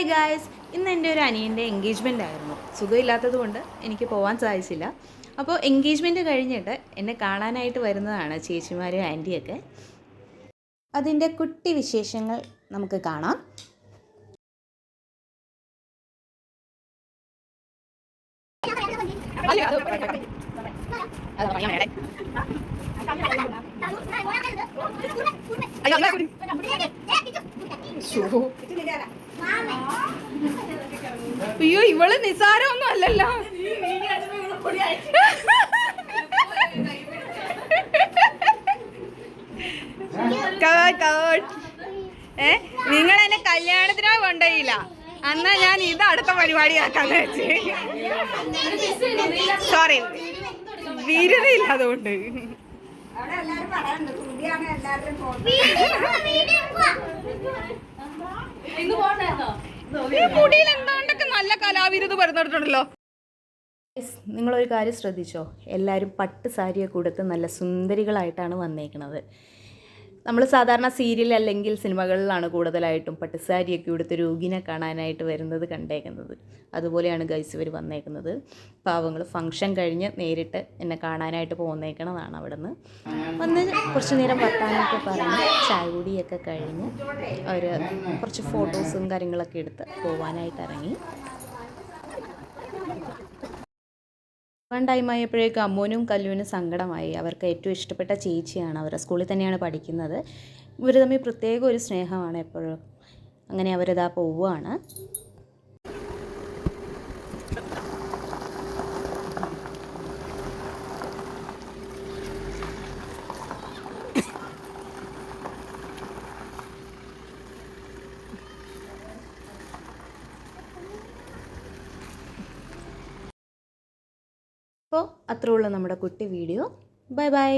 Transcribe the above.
Hi guys, ഇന്ന് എൻ്റെ ഒരു അനിയൻ്റെ എൻഗേജ്മെൻ്റ് ആയിരുന്നു. സുഖമില്ലാത്തത് കൊണ്ട് എനിക്ക് പോകാൻ സാധിച്ചില്ല. അപ്പോൾ എൻഗേജ്മെൻറ്റ് കഴിഞ്ഞിട്ട് എന്നെ കാണാനായിട്ട് വരുന്നതാണ് ചേച്ചിമാരും ആൻറ്റിയൊക്കെ. അതിൻ്റെ കുട്ടി വിശേഷങ്ങൾ നമുക്ക് കാണാം. അയ്യോ, ഇവള് നിസാരമൊന്നും അല്ലല്ലോ. നിങ്ങൾ എന്നെ കല്യാണത്തിനോ കൊണ്ടുപോയില്ല, അന്നാ ഞാൻ ഇത് അടുത്ത പരിപാടിയാക്കാന്ന് വെച്ച്. സോറി, വിരുന്നില്ല അതുകൊണ്ട്. മുടിയിൽ എന്താണ്ടൊക്കെ നല്ല കലാവിരുത് പറഞ്ഞിട്ടുണ്ടല്ലോ. നിങ്ങളൊരു കാര്യം ശ്രദ്ധിച്ചോ, എല്ലാവരും പട്ട് സാരിയൊക്കെ കൊടുത്ത് നല്ല സുന്ദരികളായിട്ടാണ് വന്നേക്കുന്നത്. നമ്മൾ സാധാരണ സീരിയൽ അല്ലെങ്കിൽ സിനിമകളിലാണ് കൂടുതലായിട്ടും പട്ടുസാരിയൊക്കെ ഉടുത്ത് രോഗിനെ കാണാനായിട്ട് വരുന്നത് കണ്ടേക്കുന്നത്. അതുപോലെയാണ് ഗൈസ് ഇവർ വന്നേക്കുന്നത്. പാവങ്ങൾ ഫംഗ്ഷൻ കഴിഞ്ഞ് നേരിട്ട് എന്നെ കാണാനായിട്ട് പോന്നേക്കണതാണ്. അവിടെ നിന്ന് വന്ന് കുറച്ച് നേരം വർത്താനമൊക്കെ പറഞ്ഞ് ചായ കുടിയൊക്കെ കഴിഞ്ഞ് അവർ കുറച്ച് ഫോട്ടോസും കാര്യങ്ങളൊക്കെ എടുത്ത് പോകാനായിട്ട് ഇറങ്ങി. ടൈം ആയപ്പോഴേക്കും അമ്മൂനും കല്ലുവിനും സങ്കടമായി. അവർക്ക് ഏറ്റവും ഇഷ്ടപ്പെട്ട ചേച്ചിയാണ്, അവരുടെ സ്കൂളിൽ തന്നെയാണ് പഠിക്കുന്നത്. ഇവർ തമ്മിൽ പ്രത്യേക ഒരു സ്നേഹമാണ് എപ്പോഴും. അങ്ങനെ അവരിതാ പോവുകയാണ്. അപ്പോൾ അത്രേ ഉള്ളൂ നമ്മുടെ കുട്ടി വീഡിയോ. Bye bye.